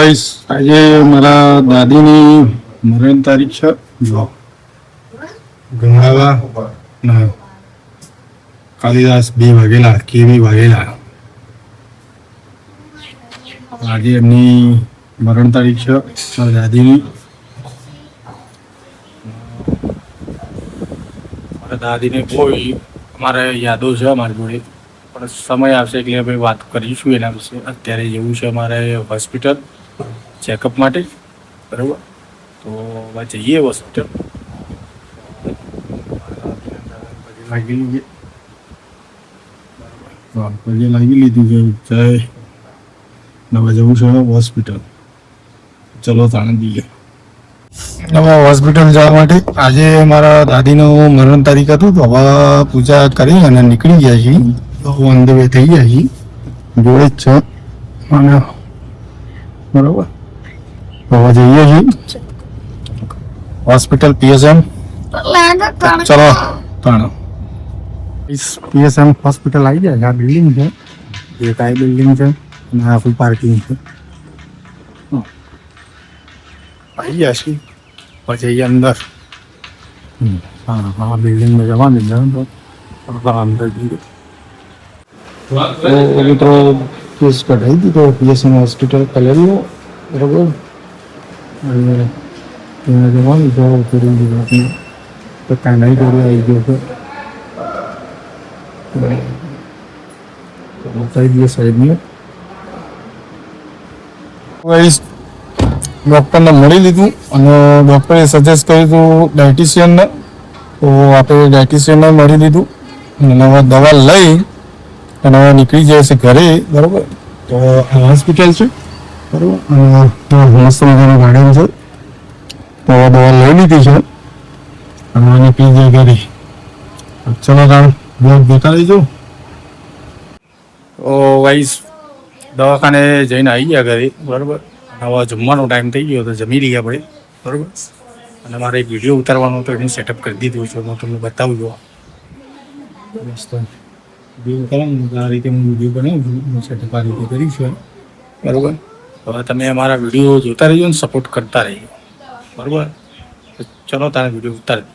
Guys આજે મારા દાદીની મરણ તારીખ છે. જો ગંગાવા ના કાલિદાસ 2 વાગેલા કેવી વાગેલા. આજે એમની મરણ તારીખ છે મારા દાદીની. મારા દાદીને કોઈ અમારે યાદો છે અમારી જોડે, પણ સમય આવશે એટલે ભાઈ વાત કરીશું એના વિશે. અત્યારે જેવું છે અમારે હોસ્પિટલ ચેકઅપ માટે, બરાબર? તો હવે જઈએ હોસ્પિટલ. લાગી લીધું છે ચાય, હવે જવું છે હોસ્પિટલ. ચલો તાણે જઈએ હવે હોસ્પિટલ જવા માટે. આજે મારા દાદીનું મરણ તારીખ હતું, તો હવે પૂજા કરી અને નીકળી ગયા છીએ. ઓન ધ વે થઈ ગયા છીએ, જોડે જ છે અને બરાબર. હવે જઈએ છીએ હોસ્પિટલ PSM. ચલો તાણ PSM હોસ્પિટલ આવી જાય. આ બિલ્ડિંગ છે, એક આ બિલ્ડિંગ છે અને આ ફૂલ પાર્કિંગ છે. આવી ગયા છીએ પછી અંદર. હા બિલ્ડિંગમાં જવાની છે અંદર જઈએ. તો મિત્રો કેસ કઢાવી દીધો PSM હોસ્પિટલ કલેરીઓ, બરાબર. અને ત્યાં જવાનું છે કરી દીધું તો કાંઈ જોડે આવી ગયો છે. બતાવી દઈએ સાહેબને. ડૉક્ટરને મળી લીધું અને ડૉક્ટરે સજેસ્ટ કર્યું હતું ડાયટિશિયનને, તો આપણે ડાયટિશિયનને મળી લીધું અને હવે દવા લઈ અને હવે નીકળી જાય છે ઘરે, બરાબર. તો આ હોસ્પિટલ છે, બરાબર. અને મસ્ત મજાનું ગાર્ડન છે. તો દવા લઈ લીધી છે અને નીકળી જાય ઘરે. ચલો તાણ બ્લોગ જોતા રહીજો. તો વાઈસ દવાખાને જઈને આવી ગયા ઘરે, બરાબર. હવે જમવાનો ટાઈમ થઈ ગયો તો જમી લઈએ આપણે, બરાબર. અને મારે એક વિડીયો ઉતારવાનો તો એનું સેટઅપ કરી દીધું છે, હું તમને બતાવું છું. વિડીયો ઉતારવાનું આ રીતે હું વિડીયો બનાવું છું, સેટઅપ આ રીતે કરીશ, બરાબર. હવે તમે અમારા વિડીયો જોતા રહીજો ને સપોર્ટ કરતા રહીજો, બરાબર. ચલો તારે વિડીયો ઉતારી.